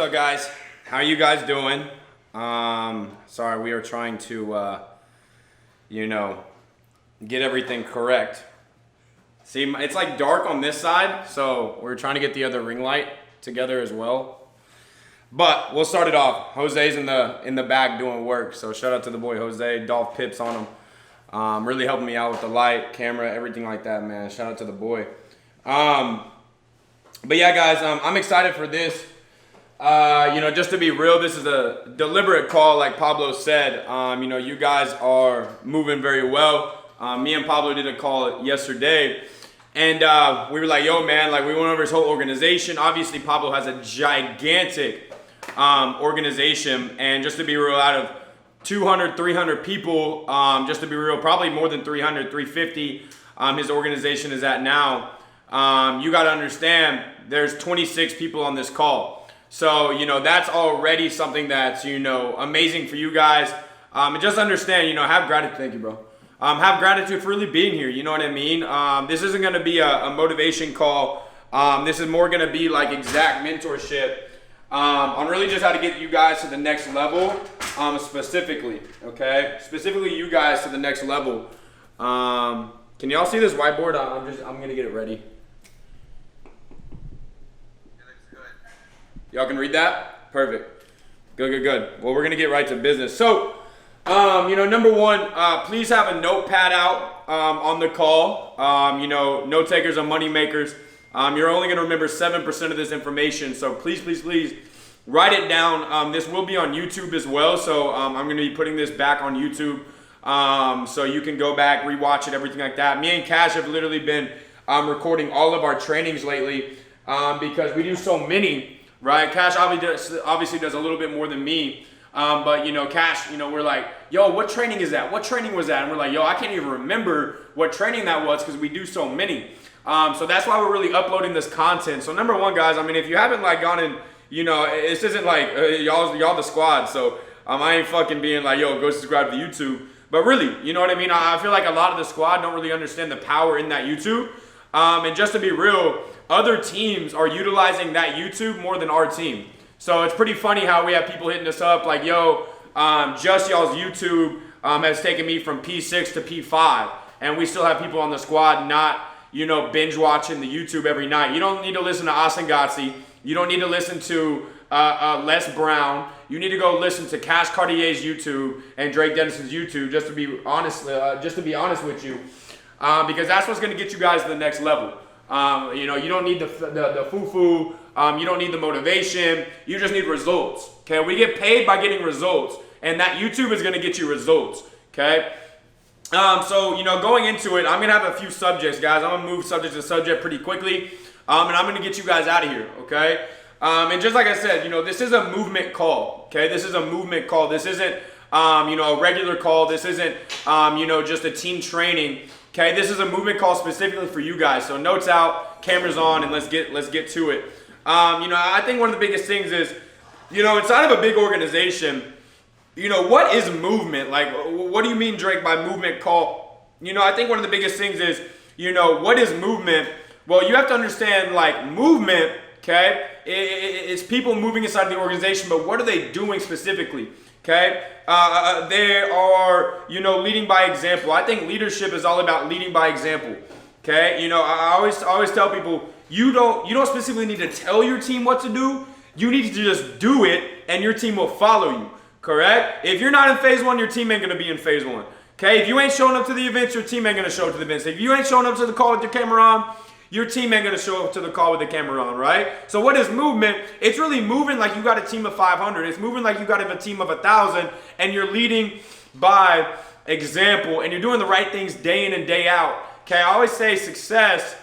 up, guys? How are you guys doing? Sorry, we are trying to, get everything correct. See, it's like dark on this side, so we're trying to get the other ring light together as well. But we'll start it off. Jose's in the back doing work, so shout out to the boy Jose. Dolph Pips on him. Really helping me out with the light, camera, everything like that, man. Shout out to the boy. But yeah, guys, I'm excited for this. Just to be real, this is a deliberate call, like Pablo said. You guys are moving very well. Me and Pablo did a call yesterday, and we were like, yo, man, like we went over his whole organization. Obviously, Pablo has a gigantic organization, and just to be real, out of 200, 300 people, just to be real, probably more than 300, 350, his organization is at now. You got to understand, there's 26 people on this call. So, that's already something that's, amazing for you guys. And just understand, have gratitude. Thank you, bro. Have gratitude for really being here. You know what I mean? This isn't going to be a motivation call. This is more going to be like exact mentorship on really just how to get you guys to the next level, specifically, okay? Specifically you guys to the next level. Can y'all see this whiteboard? I'm going to get it ready. Y'all can read that? Perfect. Good. Well, we're going to get right to business. So, number one, please have a notepad out on the call. Note takers are money makers. You're only going to remember 7% of this information. So please write it down. This will be on YouTube as well. So I'm going to be putting this back on YouTube. So you can go back, rewatch it, everything like that. Me and Cash have literally been recording all of our trainings lately because we do so many. Right, Cash obviously does a little bit more than me, but Cash, we're like, yo, what training is that? What training was that? And we're like, yo, I can't even remember what training that was because we do so many. So that's why we're really uploading this content. So number one, guys, if you haven't gone in, this isn't like y'all the squad. So I ain't fucking being like, yo, go subscribe to YouTube. But really, you know what I mean? I feel like a lot of the squad don't really understand the power in that YouTube. And just to be real, other teams are utilizing that YouTube more than our team. So it's pretty funny how we have people hitting us up like, yo, just y'all's YouTube has taken me from P6 to P5. And we still have people on the squad not, binge watching the YouTube every night. You don't need to listen to Asengazzi. You don't need to listen to Les Brown. You need to go listen to Cash Cartier's YouTube and Drake Dennison's YouTube, just to be honest with you. Because that's what's going to get you guys to the next level. You don't need the foo-foo. You don't need the motivation. You just need results. Okay, we get paid by getting results, and that YouTube is going to get you results. Okay. Going into it, I'm going to have a few subjects, guys. I'm going to move subject to subject pretty quickly, and I'm going to get you guys out of here. Okay. And just like I said, this is a movement call. Okay, this is a movement call. This isn't a regular call. This isn't just a team training. Okay, this is a movement call specifically for you guys. So notes out, cameras on, and let's get to it. I think one of the biggest things is, inside of a big organization, what is movement? Like, what do you mean, Drake, by movement call? I think one of the biggest things is, what is movement? Well, you have to understand, movement, okay, it's people moving inside the organization, but what are they doing specifically? Okay, they are, leading by example. I think leadership is all about leading by example. Okay, I always tell people, you don't specifically need to tell your team what to do. You need to just do it, and your team will follow you. Correct? If you're not in phase one, your team ain't gonna be in phase one. Okay, if you ain't showing up to the events, your team ain't gonna show up to the events. If you ain't showing up to the call with your camera on, your team ain't going to show up to the call with the camera on, right? So what is movement? It's really moving like you got a team of 500. It's moving like you got a team of 1,000, and you're leading by example, and you're doing the right things day in and day out. Okay, I always say success,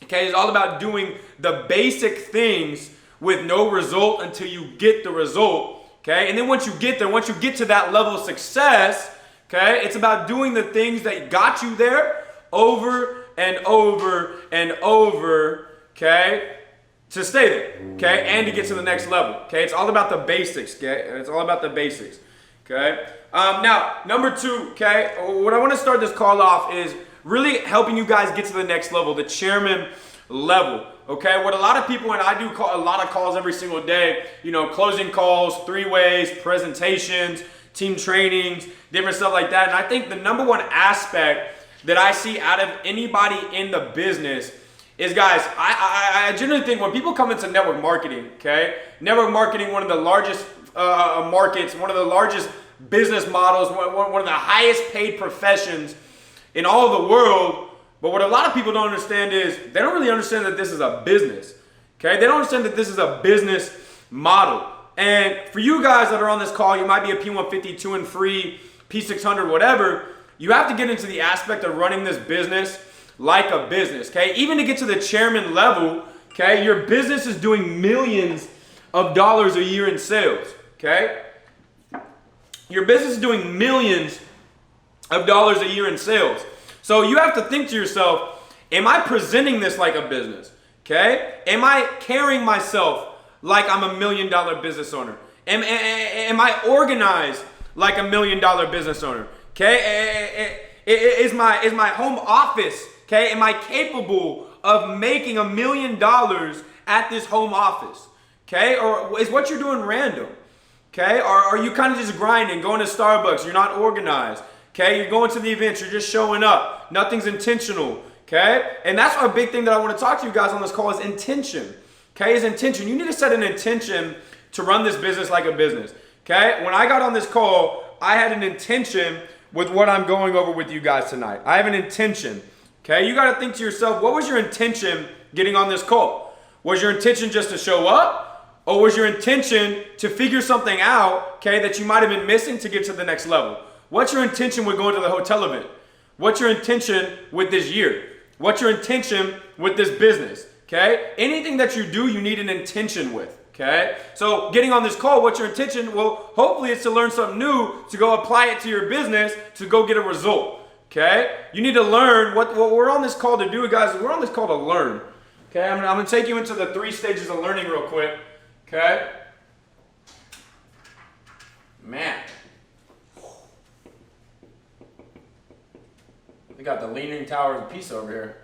okay, is all about doing the basic things with no result until you get the result, okay? And then once you get there, once you get to that level of success, okay, it's about doing the things that got you there over and over and over, okay, to stay there, okay, and to get to the next level, okay? It's all about the basics, okay? It's all about the basics, okay? Now, number two, okay, what I want to start this call off is really helping you guys get to the next level, the chairman level, Okay, what a lot of people, and I do a lot of calls every single day, you know, closing calls, 3-ways, presentations, team trainings, different stuff like that. And I think the number one aspect that I see out of anybody in the business is, guys, I generally think when people come into network marketing, okay, network marketing, one of the largest markets, one of the largest business models, one of the highest paid professions in all of the world. But what a lot of people don't understand is they don't really understand that this is a business, okay? They don't understand that this is a business model. And for you guys that are on this call, you might be a P150, 2 and free, P600, whatever. You have to get into the aspect of running this business like a business, okay? Even to get to the chairman level, okay, your business is doing millions of dollars a year in sales, okay? Your business is doing millions of dollars a year in sales. So you have to think to yourself, am I presenting this like a business? Okay? Am I carrying myself like I'm $1 million business owner? Am I organized like $1 million business owner? Okay? Is my home office, okay? Am I capable of making $1 million at this home office? Okay? Or is what you're doing random? Okay? Or are you kind of just grinding, going to Starbucks, you're not organized? Okay, you're going to the events, you're just showing up. Nothing's intentional, okay? And that's a big thing that I want to talk to you guys on this call is intention, okay? Is intention. You need to set an intention to run this business like a business, okay? When I got on this call, I had an intention with what I'm going over with you guys tonight. I have an intention, okay? You got to think to yourself, what was your intention getting on this call? Was your intention just to show up? Or was your intention to figure something out, okay, that you might have been missing to get to the next level? What's your intention with going to the hotel event? What's your intention with this year? What's your intention with this business? Okay? Anything that you do, you need an intention with. Okay? So getting on this call, what's your intention? Well, hopefully it's to learn something new, to go apply it to your business, to go get a result. Okay? You need to learn what we're on this call to do, guys. We're on this call to learn. Okay? I'm going to take you into the 3 stages of learning real quick. Okay? Man. We got the Leaning Tower of Pisa over here.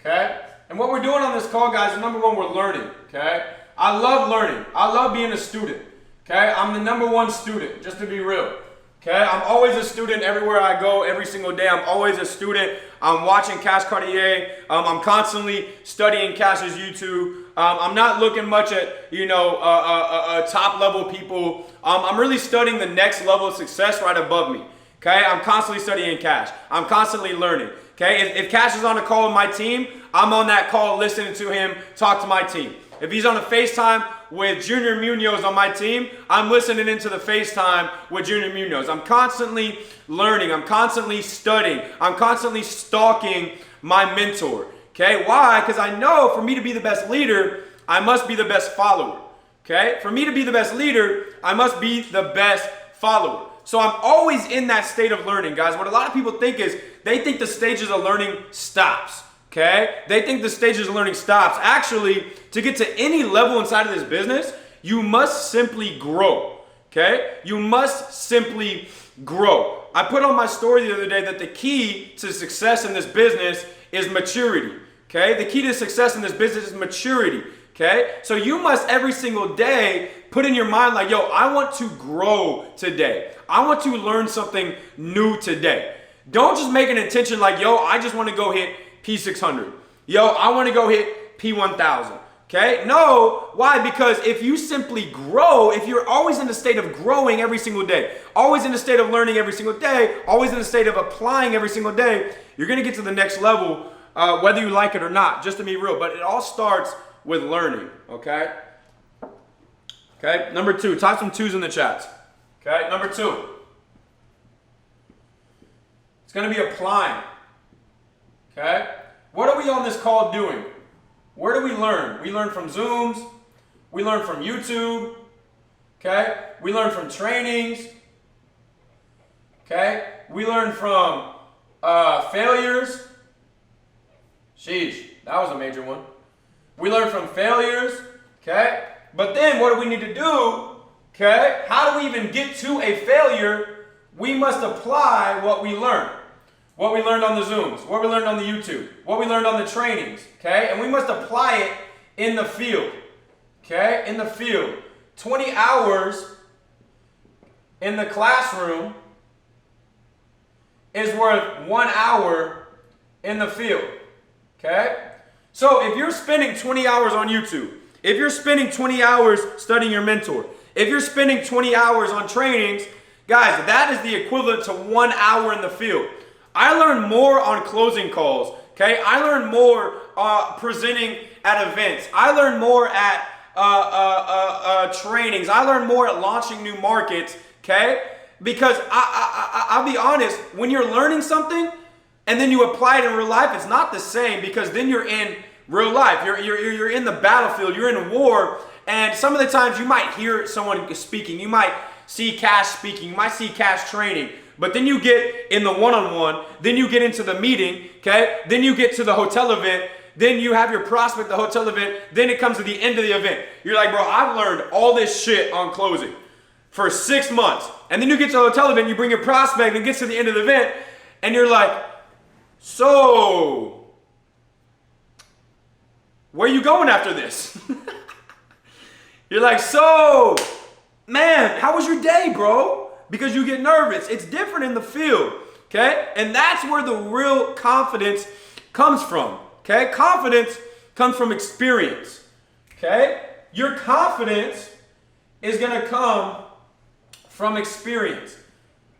Okay? And what we're doing on this call, guys, is number one, we're learning. Okay? I love learning. I love being a student. Okay? I'm the number one student, just to be real. Okay? I'm always a student everywhere I go, every single day. I'm always a student. I'm watching Cash Cartier. I'm constantly studying Cash's YouTube. I'm not looking much at, top level people. I'm really studying the next level of success right above me. Okay, I'm constantly studying Cash. I'm constantly learning. Okay, if Cash is on a call with my team, I'm on that call listening to him talk to my team. If he's on a FaceTime with Junior Munoz on my team, I'm listening into the FaceTime with Junior Munoz. I'm constantly learning. I'm constantly studying. I'm constantly stalking my mentor. Okay, why? Because I know for me to be the best leader, I must be the best follower. Okay, for me to be the best leader, I must be the best follower. So I'm always in that state of learning, guys. What a lot of people think is they think the stages of learning stops. Okay? They think the stages of learning stops. Actually, to get to any level inside of this business, you must simply grow. Okay? You must simply grow. I put on my story the other day that the key to success in this business is maturity. Okay? The key to success in this business is maturity. Okay? So you must every single day put in your mind like, yo, I want to grow today. I want to learn something new today. Don't just make an intention like, yo, I just want to go hit P600. Yo, I want to go hit P1000. Okay? No. Why? Because if you simply grow, if you're always in the state of growing every single day, always in the state of learning every single day, always in the state of applying every single day, you're going to get to the next level, whether you like it or not, just to be real. But it all starts with learning. Okay? Okay? Number 2. Type some 2s in the chats. Okay? Number 2. It's going to be applying. Okay? What are we on this call doing? Where do we learn? We learn from Zooms. We learn from YouTube. Okay? We learn from trainings. Okay? We learn from failures. Sheesh, that was a major one. We learn from failures. Okay? But then what do we need to do? Okay? How do we even get to a failure? We must apply what we learn. what we learned on the Zooms, what we learned on the YouTube, what we learned on the trainings, okay? And we must apply it in the field, okay? In the field. 20 hours in the classroom is worth 1 hour in the field, okay? So if you're spending 20 hours on YouTube, if you're spending 20 hours studying your mentor, if you're spending 20 hours on trainings, guys, that is the equivalent to 1 hour in the field. I learned more on closing calls, okay? I learned more presenting at events. I learned more at trainings. I learned more at launching new markets, okay? Because I'll be honest, when you're learning something and then you apply it in real life, it's not the same, because then you're in real life. You're in the battlefield. You're in a war. And some of the times you might hear someone speaking. You might see Cash speaking. You might see Cash training. But then you get in the one-on-one. Then you get into the meeting, okay? Then you get to the hotel event. Then you have your prospect, the hotel event. Then it comes to the end of the event. You're like, bro, I've learned all this shit on closing for 6 months. And then you get to the hotel event, you bring your prospect, and it gets to the end of the event, and you're like, so, where are you going after this? You're like, so, man, how was your day, bro? Because you get nervous. It's different in the field, okay? And that's where the real confidence comes from, okay? Confidence comes from experience, okay? Your confidence is going to come from experience.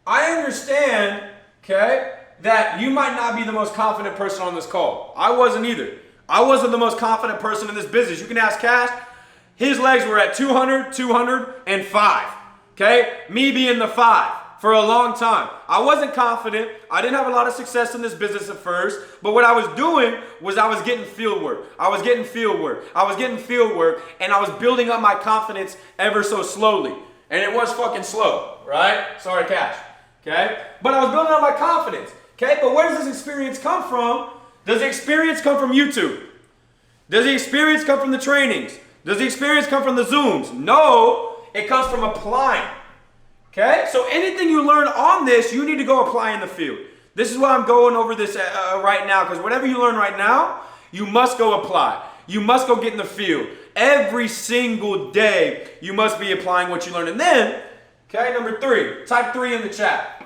I understand, okay, that you might not be the most confident person on this call. I wasn't either. I wasn't the most confident person in this business. You can ask Cash. His legs were at 200, 205. Okay? Me being the 5 for a long time. I wasn't confident. I didn't have a lot of success in this business at first. But what I was doing was I was getting field work. I was getting field work. And I was building up my confidence ever so slowly. And it was fucking slow, right? Sorry, Cash. Okay? But I was building up my confidence. Okay? But where does this experience come from? Does the experience come from YouTube? Does the experience come from the trainings? Does the experience come from the Zooms? No, it comes from applying. Okay? So anything you learn on this, you need to go apply in the field. This is why I'm going over this right now, because whatever you learn right now, you must go apply. You must go get in the field. Every single day, you must be applying what you learn. And then, okay, number 3, type 3 in the chat.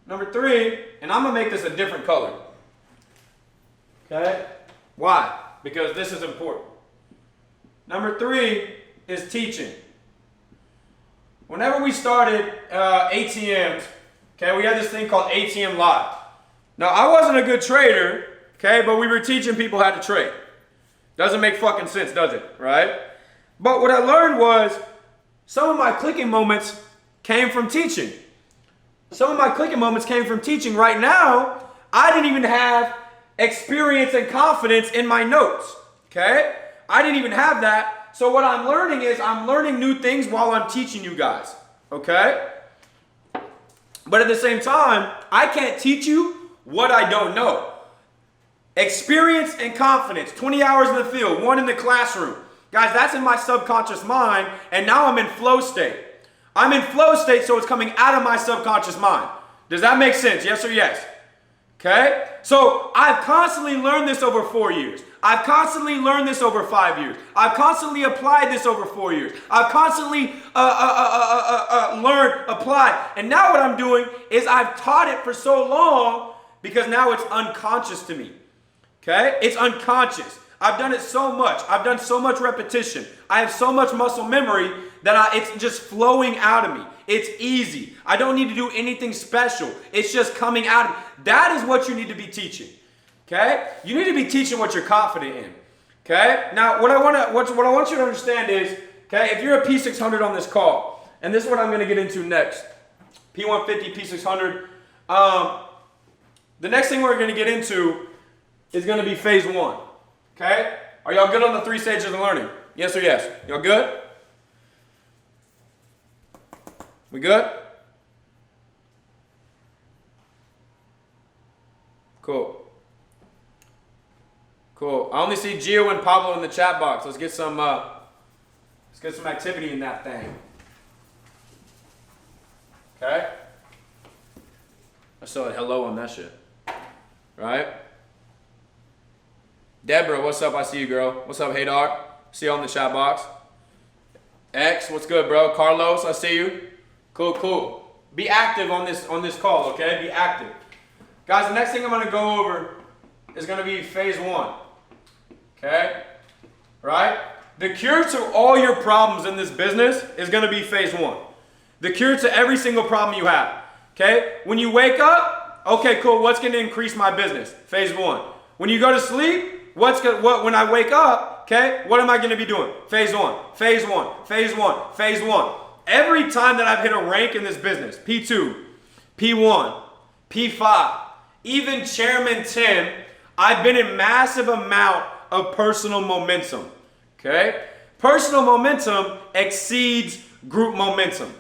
Number 3, and I'm going to make this a different color. Okay? Why? Because this is important. Number 3 is teaching. Whenever we started ATMs, okay, we had this thing called ATM Live. Now, I wasn't a good trader, okay, but we were teaching people how to trade. Doesn't make fucking sense, does it? Right? But what I learned was some of my clicking moments came from teaching. Some of my clicking moments came from teaching. Right now, I didn't even have experience and confidence in my notes, okay? I didn't even have that. So what I'm learning is I'm learning new things while I'm teaching you guys, okay? But at the same time, I can't teach you what I don't know. Experience and confidence, 20 hours in the field, 1 in the classroom. Guys, that's in my subconscious mind, and now I'm in flow state. I'm in flow state, so it's coming out of my subconscious mind. Does that make sense? Yes or yes? Okay? So I've constantly learned this over 4 years. I've constantly learned this over 5 years. I've constantly applied this over 4 years. I've constantly learned, applied. And now what I'm doing is I've taught it for so long because now it's unconscious to me. Okay? It's unconscious. I've done it so much. I've done so much repetition. I have so much muscle memory that it's just flowing out of me. It's easy. I don't need to do anything special. It's just coming out of me. That is what you need to be teaching. Okay? You need to be teaching what you're confident in. Okay? Now, what I want you to understand is, okay, if you're a P600 on this call, and this is what I'm going to get into next. P150, P600. The next thing we're going to get into is going to be phase 1. Okay? Are y'all good on the 3 stages of learning? Yes or yes? Y'all good? We good? Cool. Cool. I only see Gio and Pablo in the chat box. Let's get some activity in that thing. Okay? I saw a hello on that shit. Right? Deborah, what's up? I see you, girl. What's up, hey dog? See you on the chat box. X, what's good, bro? Carlos, I see you. Cool, cool. Be active on this call, okay? Be active. Guys, the next thing I'm gonna go over is gonna be phase one. Okay? Right? The cure to all your problems in this business is gonna be phase one. The cure to every single problem you have. Okay? When you wake up, okay, cool, what's gonna increase my business? Phase one. When you go to sleep, when I wake up, okay, what am I gonna be doing? Phase one, phase one, phase one, phase one. Every time that I've hit a rank in this business, P2, P1, P5, even Chairman 10, I've been in massive amount of personal momentum, okay? Personal momentum exceeds group momentum,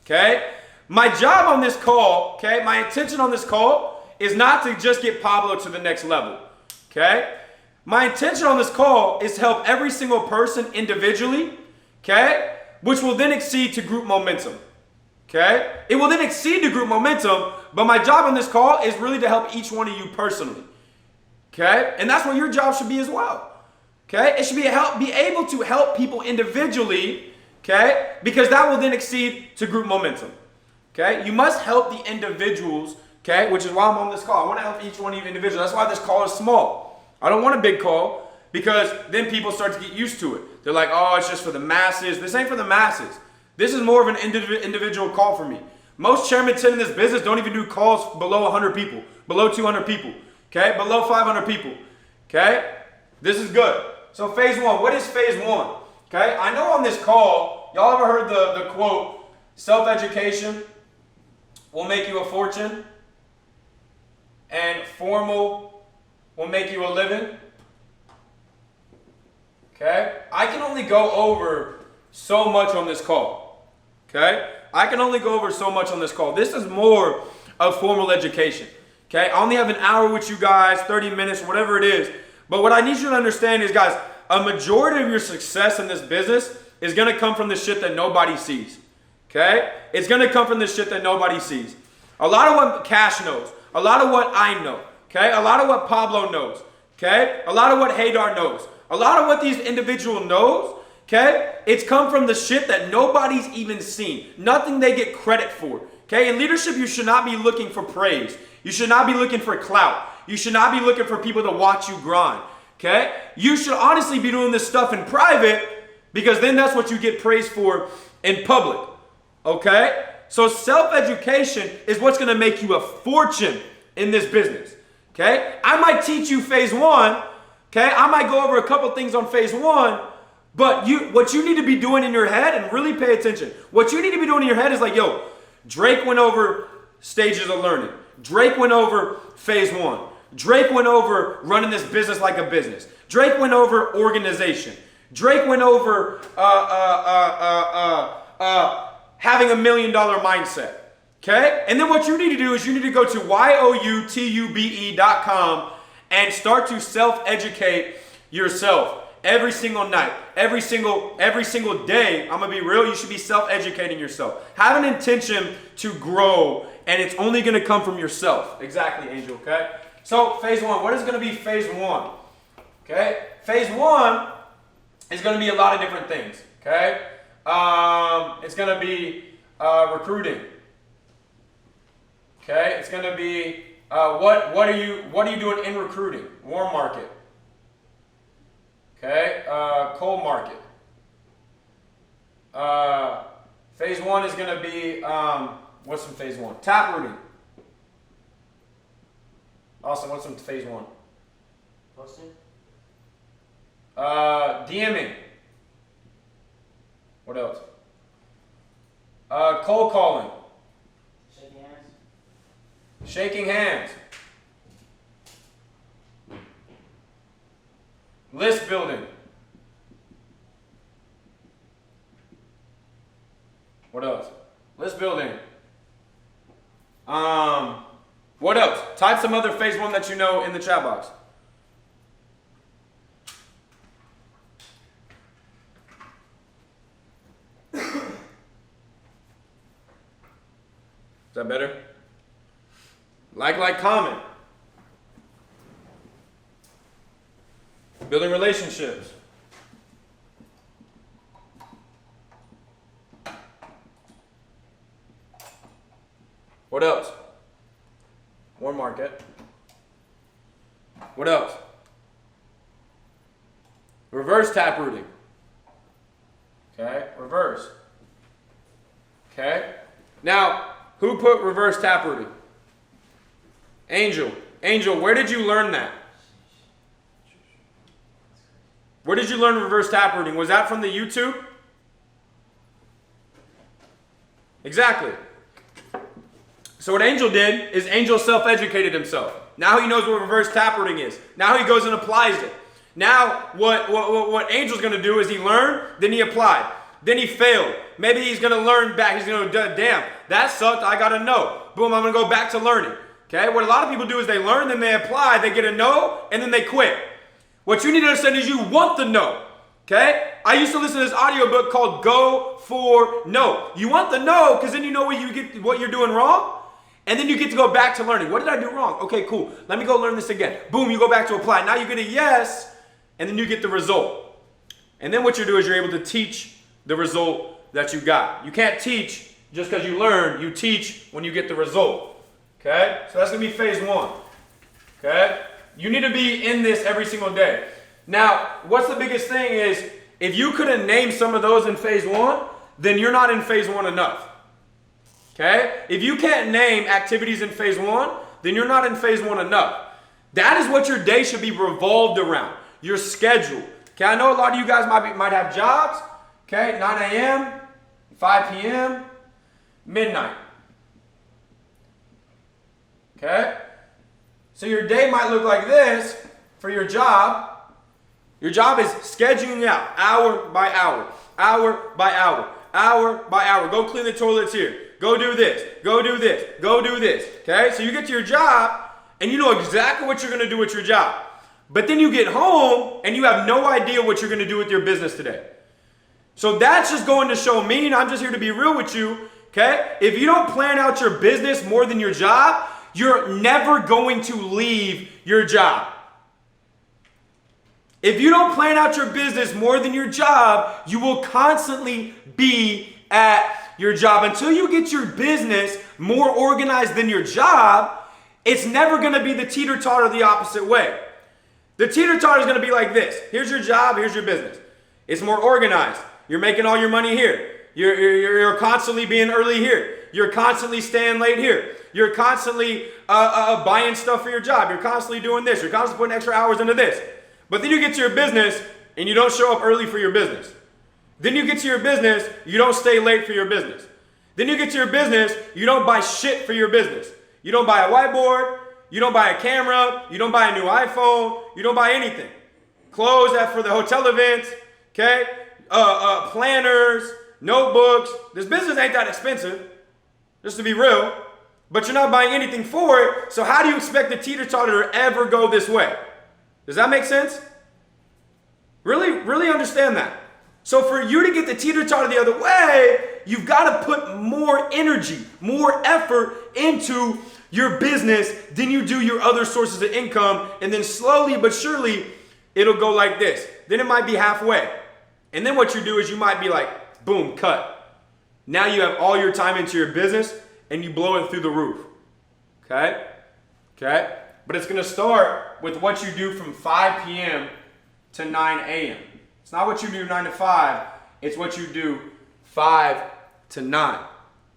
okay? My job on this call, okay, my intention on this call is not to just get Pablo to the next level, okay? My intention on this call is to help every single person individually, okay? Which will then exceed to group momentum, okay? It will then exceed to group momentum, but my job on this call is really to help each one of you personally, okay? And that's what your job should be as well, okay? It should be able to help people individually, okay? Because that will then exceed to group momentum, okay? You must help the individuals, okay? Which is why I'm on this call. I want to help each one of you individually. That's why this call is small. I don't want a big call because then people start to get used to it. They're like, oh, it's just for the masses. This ain't for the masses. This is more of an individual call for me. Most Chairman 10 in this business don't even do calls below 100 people, below 200 people, okay? Below 500 people, okay? This is good. So phase one, what is phase one? Okay, I know on this call, y'all ever heard the quote, self-education will make you a fortune and formal will make you a living? Okay? I can only go over so much on this call. Okay? I can only go over so much on this call. This is more of formal education. Okay? I only have an hour with you guys, 30 minutes, whatever it is. But what I need you to understand is, guys, a majority of your success in this business is going to come from the shit that nobody sees. Okay? It's going to come from the shit that nobody sees. A lot of what Cash knows. A lot of what I know. Okay? A lot of what Pablo knows. Okay? A lot of what Haydar knows. A lot of what these individuals knows, okay? It's come from the shit that nobody's even seen. Nothing they get credit for. Okay? In leadership, you should not be looking for praise. You should not be looking for clout. You should not be looking for people to watch you grind. Okay? You should honestly be doing this stuff in private because then that's what you get praised for in public. Okay? So self-education is what's going to make you a fortune in this business. Okay? I might teach you phase one. Okay? I might go over a couple things on phase one. But what you need to be doing in your head, and really pay attention, what you need to be doing in your head is like, yo, Drake went over stages of learning. Drake went over phase one. Drake went over running this business like a business. Drake went over organization. Drake went over having $1 million mindset. Okay? And then what you need to do is you need to go to youtube.com and start to self-educate yourself every single night, every single day. I'm going to be real. You should be self-educating yourself. Have an intention to grow, and it's only going to come from yourself. Exactly, Angel. Okay? So phase one, what is going to be phase one? Okay? Phase one is going to be a lot of different things. Okay? It's going to be recruiting. Okay? It's going to be what are you doing in recruiting? Warm market. Okay? Cold market. Phase one is going to be what's in phase one? Taprooting. Awesome. What's in phase one? Posting. DMing. What else? Cold calling. Shaking hands. Shaking hands. List building. What else? List building. What else? Type some other phase one that you know in the chat box. Is that better? Like, comment. Building relationships. What else? More market. What else? Reverse taprooting. Okay, reverse. Okay. Now, who put reverse taprooting? Angel. Angel, where did you learn that? Where did you learn reverse taprooting? Was that from the YouTube? Exactly. So what Angel did is Angel self-educated himself. Now he knows what reverse taprooting is. Now he goes and applies it. Now what Angel's going to do is he learned, then he applied. Then he failed. Maybe he's going to learn back. He's going to, damn, that sucked. I got to know. Boom, I'm going to go back to learning. Okay? What a lot of people do is they learn, then they apply, they get a no, and then they quit. What you need to understand is you want the no. Okay? I used to listen to this audiobook called Go for No. You want the no because then you know what you're doing wrong. And then you get to go back to learning. What did I do wrong? Okay, cool. Let me go learn this again. Boom, you go back to apply. Now you get a yes, and then you get the result. And then what you do is you're able to teach the result that you got. You can't teach just because you learn. You teach when you get the result. Okay? So that's going to be phase one. Okay? You need to be in this every single day. Now, what's the biggest thing is if you couldn't name some of those in phase one, then you're not in phase one enough. Okay? If you can't name activities in phase one, then you're not in phase one enough. That is what your day should be revolved around. Your schedule. Okay? I know a lot of you guys might have jobs. Okay? 9 a.m., 5 p.m., midnight. Okay? So your day might look like this for your job. Your job is scheduling out hour by hour, hour by hour, hour by hour. Go clean the toilets here. Go do this. Go do this. Go do this. Okay? So you get to your job and you know exactly what you're going to do with your job. But then you get home and you have no idea what you're going to do with your business today. So that's just going to show me, and I'm just here to be real with you, okay? If you don't plan out your business more than your job, you're never going to leave your job. If you don't plan out your business more than your job, you will constantly be at your job. Until you get your business more organized than your job, it's never going to be the teeter-totter the opposite way. The teeter-totter is going to be like this. Here's your job, here's your business. It's more organized. You're making all your money here. You're constantly being early here. You're constantly staying late here. You're constantly buying stuff for your job. You're constantly doing this. You're constantly putting extra hours into this. But then you get to your business and you don't show up early for your business. Then you get to your business, you don't stay late for your business. Then you get to your business, you don't buy shit for your business. You don't buy a whiteboard, you don't buy a camera, you don't buy a new iPhone, you don't buy anything. Clothes for the hotel events, okay? Planners, notebooks. This business ain't that expensive, just to be real. But you're not buying anything for it, so how do you expect the teeter-totter to ever go this way? Does that make sense? Really understand that. So for you to get the teeter-totter the other way, you've got to put more energy, more effort into your business than you do your other sources of income. And then slowly but surely, it'll go like this. Then it might be halfway. And then what you do is you might be like, boom, cut. Now you have all your time into your business and you blow it through the roof. Okay? Okay? But it's going to start with what you do from 5 p.m. to 9 a.m. It's not what you do 9 to 5. It's what you do 5 to 9.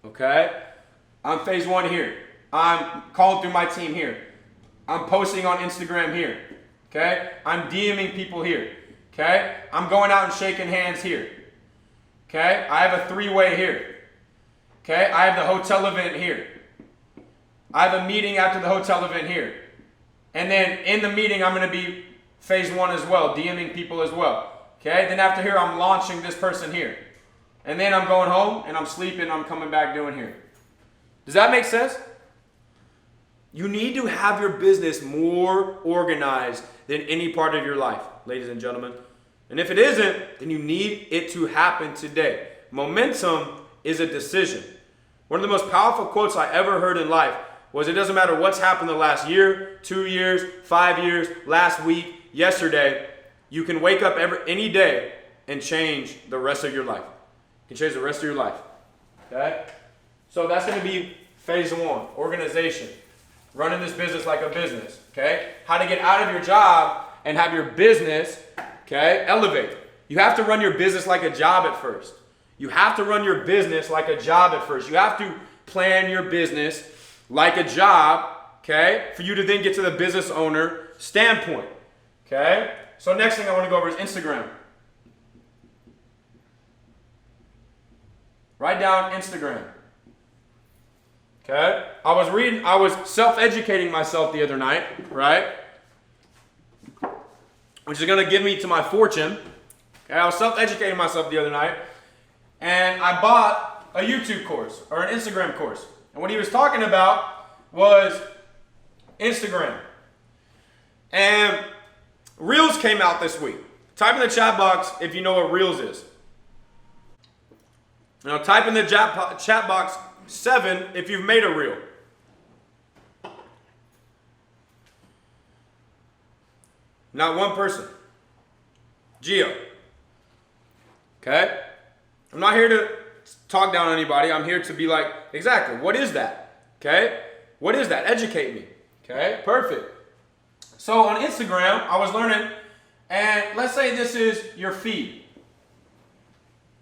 Okay? I'm phase one here. I'm calling through my team here. I'm posting on Instagram here. Okay? I'm DMing people here. Okay? I'm going out and shaking hands here. Okay? I have a 3-way here. Okay? I have the hotel event here. I have a meeting after the hotel event here. And then in the meeting, I'm going to be phase one as well, DMing people as well. Okay? Then after here, I'm launching this person here. And then I'm going home and I'm sleeping and I'm coming back doing here. Does that make sense? You need to have your business more organized than any part of your life, ladies and gentlemen. And if it isn't, then you need it to happen today. Momentum is a decision. One of the most powerful quotes I ever heard in life was it doesn't matter what's happened the last year, 2 years, 5 years, last week, yesterday, you can wake up any day and change the rest of your life. You can change the rest of your life. Okay? So that's going to be phase 1, organization. Running this business like a business. Okay? How to get out of your job and have your business, okay, elevate. You have to run your business like a job at first. You have to run your business like a job at first. You have to plan your business like a job, okay, for you to then get to the business owner standpoint, okay? So next thing I want to go over is Instagram. Write down Instagram, okay? I was self-educating myself the other night, right? Which is going to give me to my fortune. Okay, I was self-educating myself the other night, and I bought a YouTube course or an Instagram course. And what he was talking about was Instagram. And Reels came out this week. Type in the chat box if you know what Reels is. Now type in the chat box 7 if you've made a reel. Not one person. Geo. Okay? I'm not here to talk down on anybody. I'm here to be like, exactly, what is that? Okay? What is that? Educate me. Okay? Perfect. So on Instagram, I was learning, and let's say this is your feed.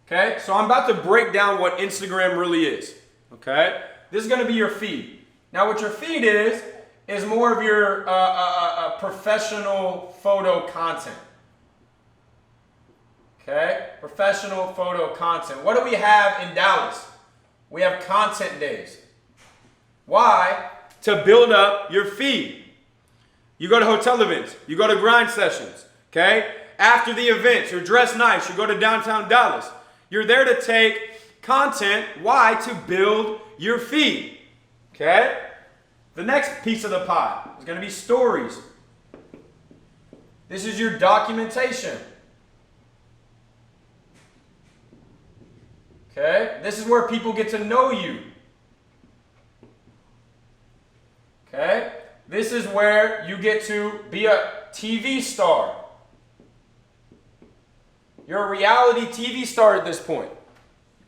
Okay? So I'm about to break down what Instagram really is. Okay? This is going to be your feed. Now what your feed is more of your professional photo content. Okay? Professional photo content. What do we have in Dallas? We have content days. Why? To build up your feed. You go to hotel events. You go to grind sessions. Okay? After the events, you're dressed nice. You go to downtown Dallas. You're there to take content. Why? To build your feed. Okay? The next piece of the pie is going to be stories. This is your documentation. Okay? This is where people get to know you. Okay? This is where you get to be a TV star. You're a reality TV star at this point.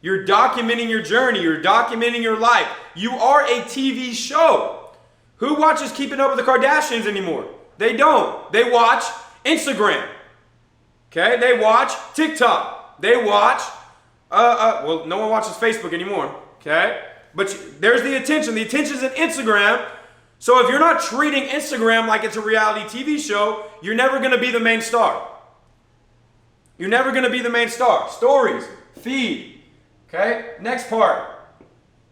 You're documenting your journey. You're documenting your life. You are a TV show. Who watches Keeping Up with the Kardashians anymore? They don't. They watch Instagram. Okay? They watch TikTok. They watch, well, no one watches Facebook anymore. Okay? But there's the attention. The attention's in Instagram. So if you're not treating Instagram like it's a reality TV show, you're never going to be the main star. You're never going to be the main star. Stories, feed. Okay? Next part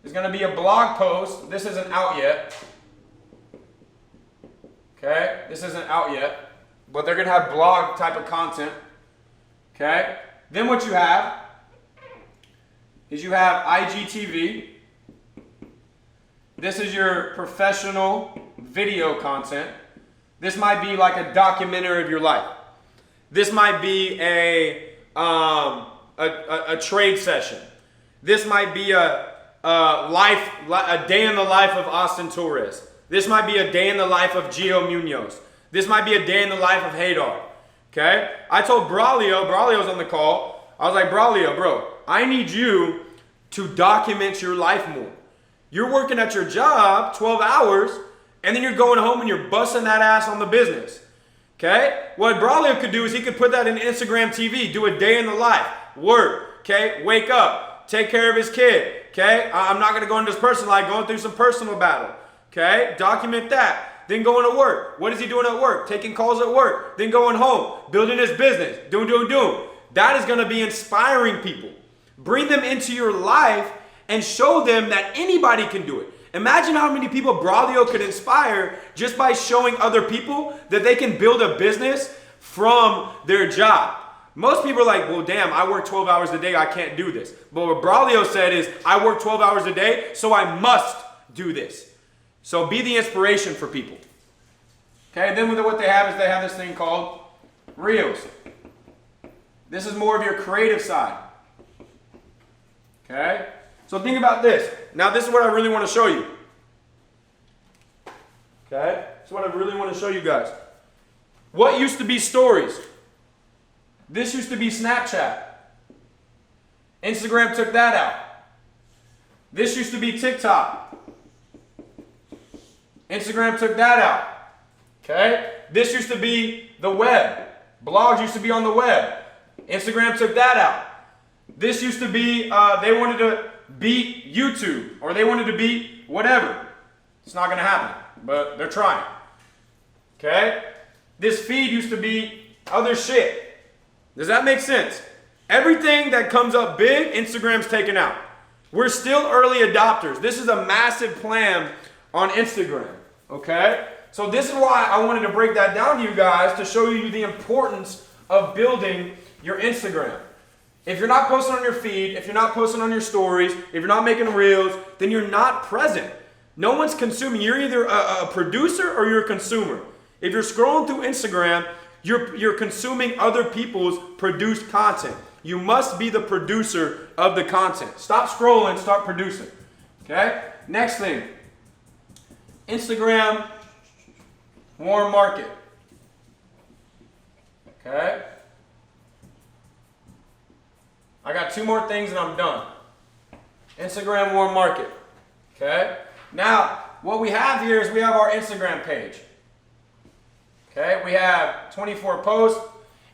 is going to be a blog post. This isn't out yet. Okay? This isn't out yet. But they're going to have blog type of content. Okay? Then what you have is you have IGTV. This is your professional video content. This might be like a documentary of your life. This might be a trade session. This might be a day in the life of Austin Torres. This might be a day in the life of Gio Munoz. This might be a day in the life of Hadar. Okay? I told Braulio's on the call. I was like, Braulio, bro, I need you to document your life more. You're working at your job 12 hours, and then you're going home and you're busting that ass on the business. Okay? What Braulio could do is he could put that in Instagram TV, do a day in the life, work, okay? Wake up, take care of his kid, okay? I'm not going to go into his personal life, going through some personal battle, okay? Document that. Then going to work. What is he doing at work? Taking calls at work. Then going home, building his business, doing. That is going to be inspiring people. Bring them into your life and show them that anybody can do it. Imagine how many people Braulio could inspire just by showing other people that they can build a business from their job. Most people are like, well, damn, I work 12 hours a day, I can't do this. But what Braulio said is, I work 12 hours a day, so I must do this. So be the inspiration for people. Okay, then what they have is they have this thing called Reels. This is more of your creative side. Okay? So think about this. Now this is what I really want to show you. Okay? That's what I really want to show you guys. What used to be stories? This used to be Snapchat. Instagram took that out. This used to be TikTok. Instagram took that out. Okay? This used to be the web. Blogs used to be on the web. Instagram took that out. This used to be, they wanted to beat YouTube, or they wanted to beat whatever. It's not going to happen, but they're trying. Okay? This feed used to be other shit. Does that make sense? Everything that comes up big, Instagram's taken out. We're still early adopters. This is a massive plan on Instagram. Okay? So this is why I wanted to break that down to you guys, to show you the importance of building your Instagram. If you're not posting on your feed, if you're not posting on your stories, if you're not making reels, then you're not present. No one's consuming. You're either a producer or you're a consumer. If you're scrolling through Instagram, you're consuming other people's produced content. You must be the producer of the content. Stop scrolling, start producing. Okay? Next thing. Instagram warm market. Okay? I got 2 more things and I'm done. Instagram warm market. Okay? Now, what we have here is we have our Instagram page. Okay? We have 24 posts.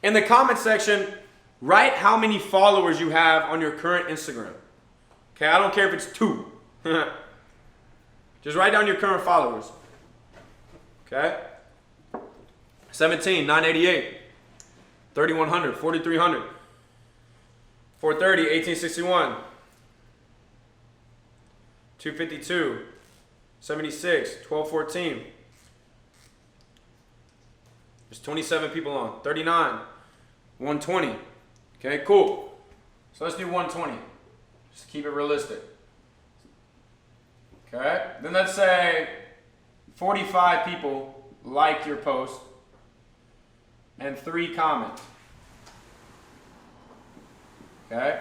In the comment section, write how many followers you have on your current Instagram. Okay? I don't care if it's 2. Just write down your current followers. Okay? 17, 988, 3100, 4300, 430, 1861, 252, 76, 1214. There's 27 people on. 39, 120. Okay, cool. So let's do 120. Just keep it realistic. Okay? Then let's say 45 people like your post and 3 comment. Okay?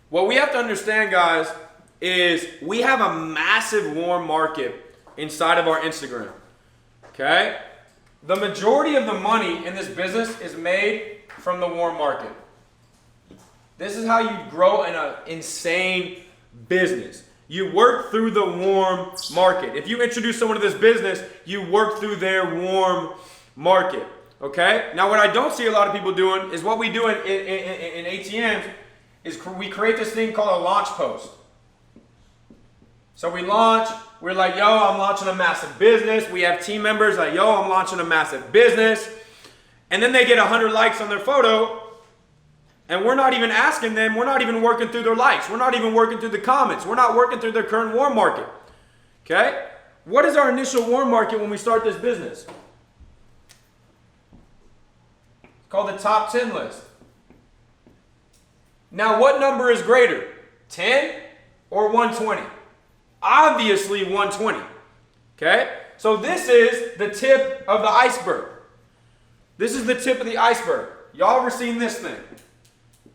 What we have to understand, guys, is we have a massive warm market inside of our Instagram. Okay? The majority of the money in this business is made from the warm market. This is how you grow in an insane business. You work through the warm market. If you introduce someone to this business, you work through their warm market. Okay? Now, what I don't see a lot of people doing is what we do in ATMs is we create this thing called a launch post. So we launch, we're like, yo, I'm launching a massive business. We have team members like, yo, I'm launching a massive business. And then they get 100 likes on their photo. And we're not even asking them, we're not even working through their likes. We're not even working through the comments. We're not working through their current warm market. Okay? What is our initial warm market when we start this business? It's called the top 10 list. Now, what number is greater? 10 or 120? Obviously 120. Okay? So this is the tip of the iceberg. This is the tip of the iceberg. Y'all ever seen this thing?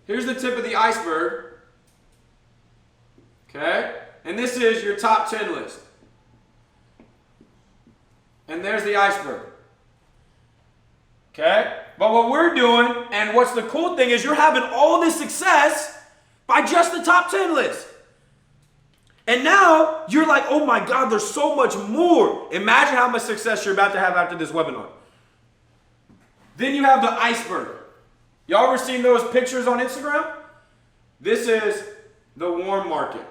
Here's the tip of the iceberg. Okay? And this is your top 10 list. And there's the iceberg. Okay? But what we're doing, and what's the cool thing is you're having all this success by just the top 10 list. And now you're like, oh my God, there's so much more. Imagine how much success you're about to have after this webinar. Then you have the iceberg. Y'all ever seen those pictures on Instagram? This is the warm market.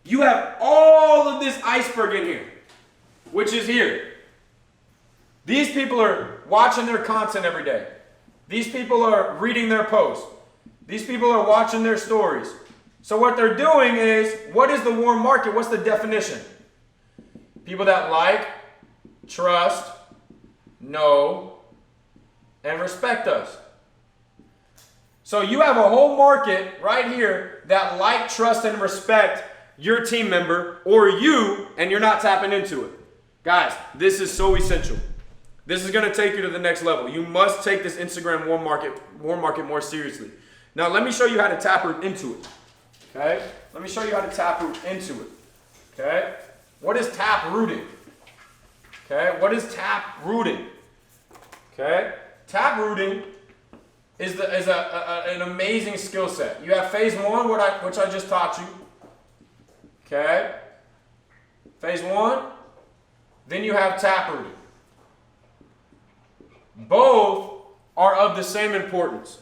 You have all of this iceberg in here, which is here. These people are watching their content every day. These people are reading their posts. These people are watching their stories. So what they're doing is, what is the warm market? What's the definition? People that like, trust, know, and respect us. So you have a whole market right here that like, trust, and respect your team member or you, and you're not tapping into it. Guys, this is so essential. This is going to take you to the next level. You must take this Instagram warm market more seriously. Now, let me show you how to tap into it. Okay? Let me show you how to tap into it. Okay? What is tap rooting? Okay? What is tap rooting? Okay? Tap rooting is an amazing skill set. You have phase one, which I just taught you. Okay? Phase one. Then you have tap rooting. Both are of the same importance.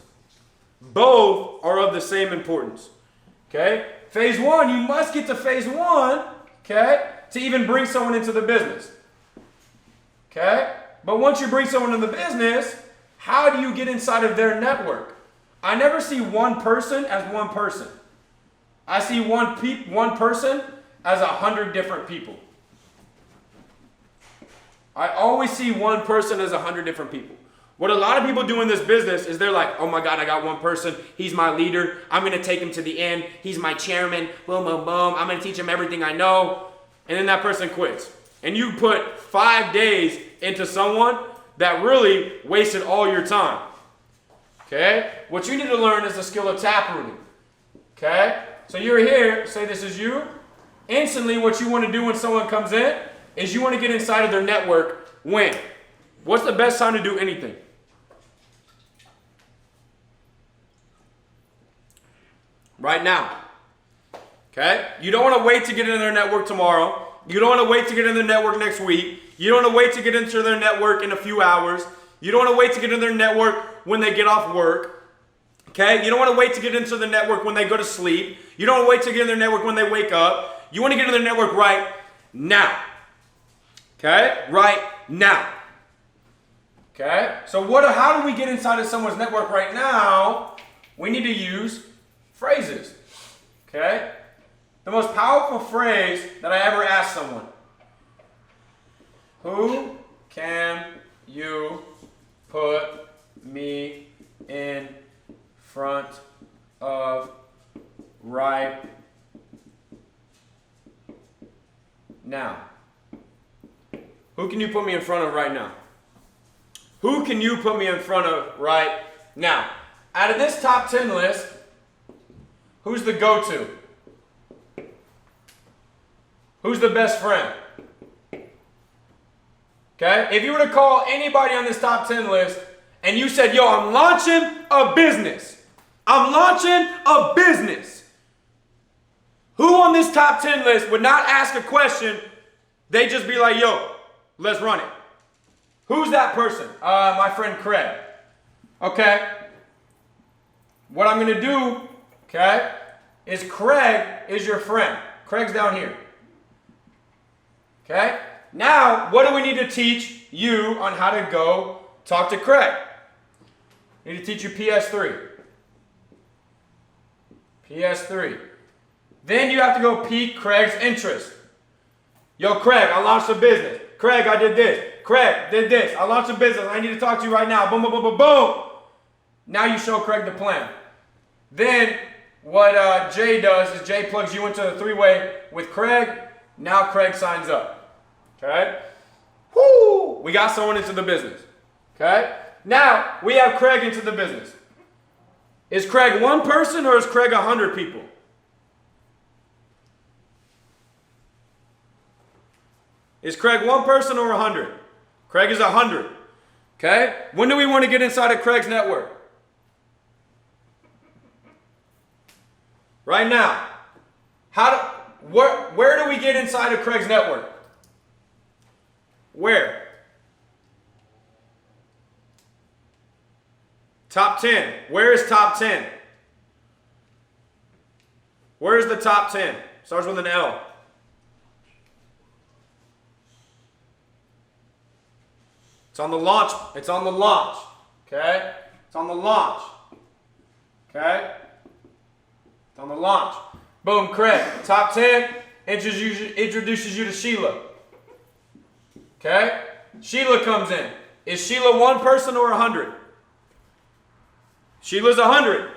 Both are of the same importance. Okay? Phase one, you must get to phase one, okay, to even bring someone into the business. Okay? But once you bring someone into the business, how do you get inside of their network? I never see one person as one person. I see one person as 100 different people. I always see one person as 100 different people. What a lot of people do in this business is they're like, oh my God, I got one person. He's my leader. I'm going to take him to the end. He's my chairman. Boom, boom, boom. I'm going to teach him everything I know. And then that person quits. And you put 5 days into someone that really wasted all your time. Okay? What you need to learn is the skill of tap rooting. Okay? So you're here. Say this is you. Instantly, what you want to do when someone comes in is you want to get inside of their network. When? What's the best time to do anything? Right now. Okay? You don't want to wait to get into their network tomorrow. You don't want to wait to get into their network next week. You don't want to wait to get into their network in a few hours. You don't want to wait to get into their network when they get off work. Okay? You don't want to wait to get into their network when they go to sleep. You don't want to wait to get in their network when they wake up. You want to get into their network right now. Okay? Right now. Okay? So how do we get inside of someone's network right now? We need to use phrases. Okay? The most powerful phrase that I ever asked someone. Who can you put me in front of right now? Who can you put me in front of right now? Who can you put me in front of right now? Out of this top 10 list, who's the go-to? Who's the best friend? Okay? If you were to call anybody on this top 10 list and you said, yo, I'm launching a business. I'm launching a business. Who on this top 10 list would not ask a question? They'd just be like, yo, let's run it. Who's that person? My friend Craig. Okay? What I'm going to do, okay, is Craig is your friend. Craig's down here. Okay? Now, what do we need to teach you on how to go talk to Craig? We need to teach you PS3. PS3. Then you have to go pique Craig's interest. Yo, Craig, I launched a business. Craig, I did this. Craig did this. I launched a business. I need to talk to you right now. Boom, boom, boom, boom, boom. Now you show Craig the plan. Then what Jay does is Jay plugs you into the three-way with Craig. Now Craig signs up. Okay? Woo! We got someone into the business. Okay? Now we have Craig into the business. Is Craig one person or is Craig 100 people? Is Craig one person or 100? Craig is 100. Okay? When do we want to get inside of Craig's network? Right now. Where do we get inside of Craig's network? Where? Top 10. Where is top 10? Where is the top 10? Starts with an L. It's on the launch. It's on the launch. Okay? It's on the launch. Okay? It's on the launch. Boom, Craig. Top 10 introduces you to Sheila. Okay? Sheila comes in. Is Sheila one person or 100? Sheila's 100.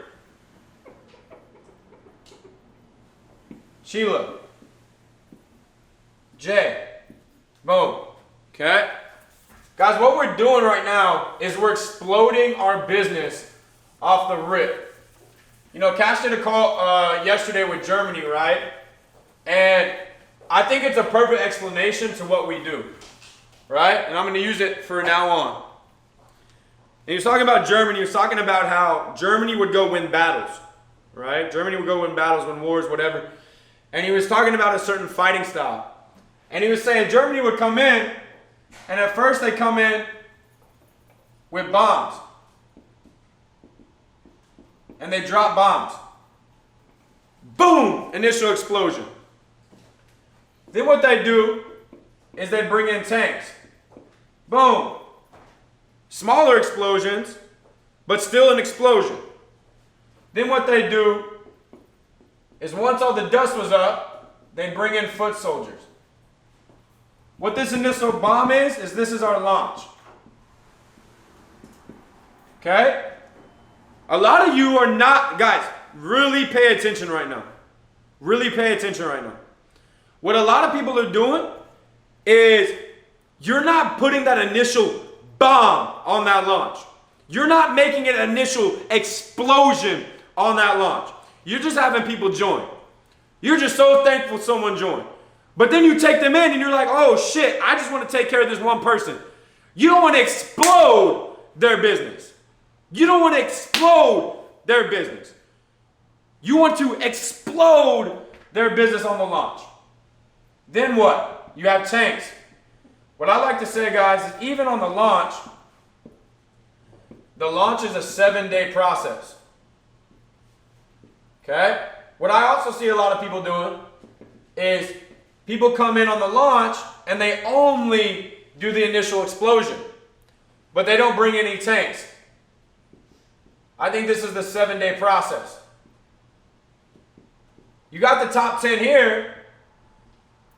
Sheila. Jay. Boom. Okay? Guys, what we're doing right now is we're exploding our business off the rip. You know, Cash did a call yesterday with Germany, right? And I think it's a perfect explanation to what we do, right? And I'm going to use it for now on. And he was talking about Germany. He was talking about how Germany would go win battles, right? Germany would go win battles, win wars, whatever. And he was talking about a certain fighting style. And he was saying Germany would come in, and at first they come in with bombs. And they drop bombs. Boom! Initial explosion. Then what they do is they bring in tanks. Boom! Smaller explosions, but still an explosion. Then what they do is once all the dust was up, they bring in foot soldiers. What this initial bomb is this is our launch. Okay? A lot of you are not, guys, really pay attention right now. Really pay attention right now. What a lot of people are doing is you're not putting that initial bomb on that launch. You're not making an initial explosion on that launch. You're just having people join. You're just so thankful someone joined. But then you take them in and you're like, oh shit, I just want to take care of this one person. You don't want to explode their business. You don't want to explode their business. You want to explode their business on the launch. Then what? You have tanks. What I like to say, guys, is even on the launch is a 7-day process. Okay? What I also see a lot of people doing is people come in on the launch and they only do the initial explosion, but they don't bring any tanks. I think this is the 7-day process. You got the top 10 here,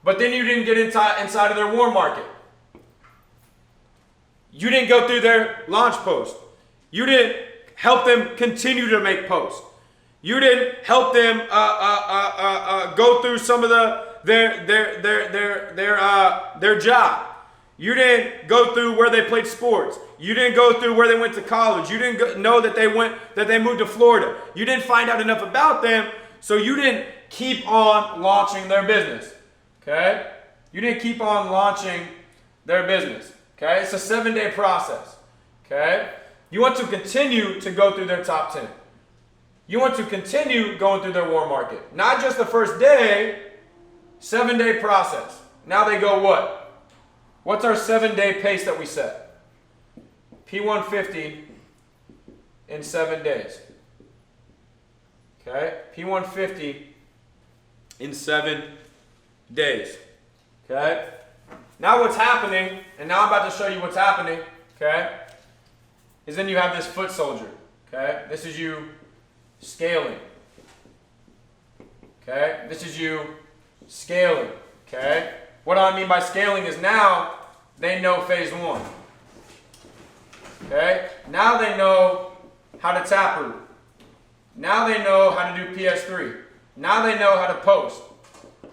but then you didn't get inside of their war market. You didn't go through their launch post. You didn't help them continue to make posts. You didn't help them go through some of their job. You didn't go through where they played sports. You didn't go through where they went to college. You didn't know that they moved to Florida. You didn't find out enough about them, so you didn't keep on launching their business. Okay? You didn't keep on launching their business. Okay? It's a 7-day process. Okay? You want to continue to go through their top 10. You want to continue going through their war market. Not just the first day, 7-day process. Now they go what? What's our 7-day pace that we set? P150 in 7 days. Okay? P150 in 7 days. Okay? Now what's happening, and now I'm about to show you what's happening, okay, is then you have this foot soldier. Okay? This is you scaling. Okay? This is you scaling. Okay? What I mean by scaling is now they know phase 1. Okay? Now they know how to taproot. Now they know how to do PS3. Now they know how to post.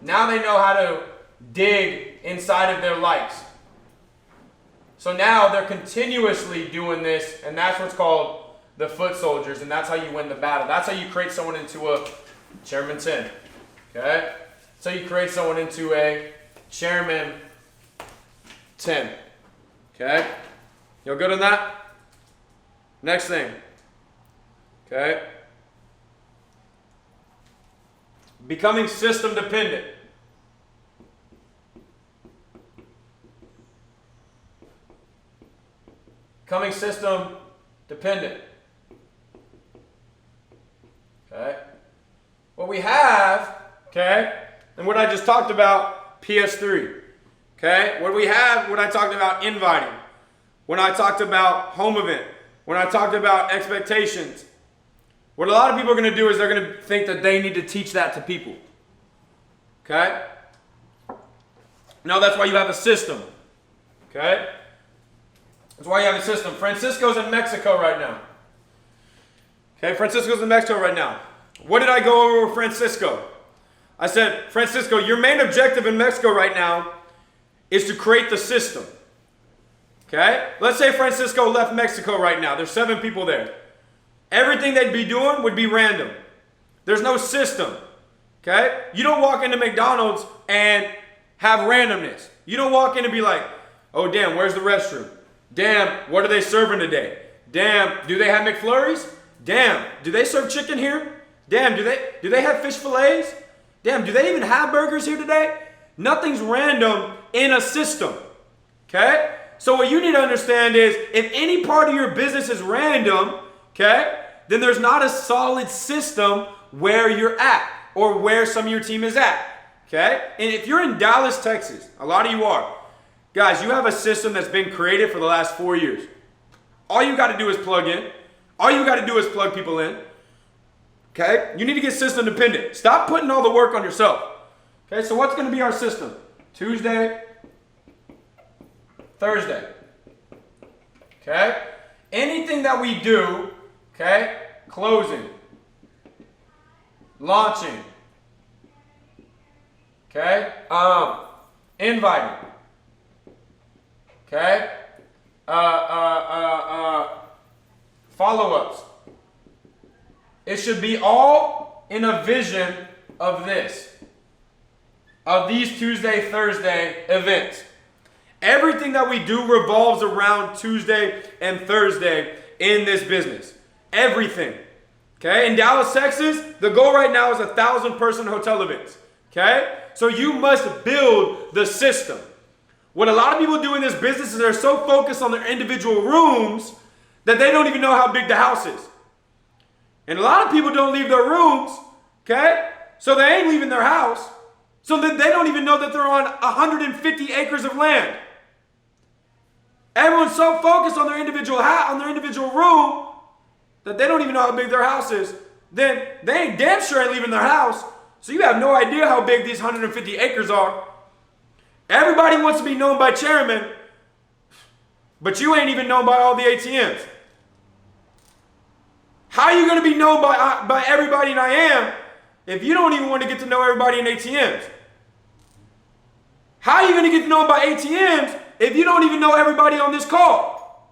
Now they know how to dig inside of their likes. So now they're continuously doing this, and that's what's called the foot soldiers, and that's how you win the battle. That's how you create someone into a Chairman 10. Okay? So you create someone into a Chairman 10. Okay? You good on that? Next thing. Okay? Becoming system dependent. Becoming system dependent. Okay? What we have, okay, and what I just talked about, PS3. Okay? What we have, what I talked about inviting. When I talked about home event. When I talked about expectations. What a lot of people are going to do is they're going to think that they need to teach that to people. Okay? No, that's why you have a system. Okay? That's why you have a system. Francisco's in Mexico right now. Okay, Francisco's in Mexico right now. What did I go over with Francisco? I said, Francisco, your main objective in Mexico right now is to create the system. Okay? Let's say Francisco left Mexico right now. There's 7 people there. Everything they'd be doing would be random. There's no system. Okay? You don't walk into McDonald's and have randomness. You don't walk in and be like, oh damn, where's the restroom? Damn, what are they serving today? Damn, do they have McFlurries? Damn, do they serve chicken here? Damn, do they have fish fillets? Damn, do they even have burgers here today? Nothing's random in a system. Okay? So what you need to understand is if any part of your business is random, okay, then there's not a solid system where you're at or where some of your team is at. Okay? And if you're in Dallas, Texas, a lot of you are, guys, you have a system that's been created for the last 4 years. All you got to do is plug in. All you got to do is plug people in. Okay? You need to get system dependent. Stop putting all the work on yourself. Okay? So what's going to be our system? Tuesday, Thursday. Okay? Anything that we do, okay? Closing. Launching. Okay? Inviting. Okay? Follow-ups. It should be all in a vision of this. Of these Tuesday, Thursday events. Everything that we do revolves around Tuesday and Thursday in this business. Everything. Okay? In Dallas, Texas, the goal right now is 1,000-person hotel events. Okay? So you must build the system. What a lot of people do in this business is they're so focused on their individual rooms that they don't even know how big the house is. And a lot of people don't leave their rooms, okay? So they ain't leaving their house. So then they don't even know that they're on 150 acres of land. Everyone's so focused on their individual room that they don't even know how big their house is. Then they ain't damn sure ain't leaving their house. So you have no idea how big these 150 acres are. Everybody wants to be known by chairman, but you ain't even known by all the ATMs. How are you going to be known by everybody in IAM if you don't even want to get to know everybody in ATMs? How are you going to get known by ATMs if you don't even know everybody on this call?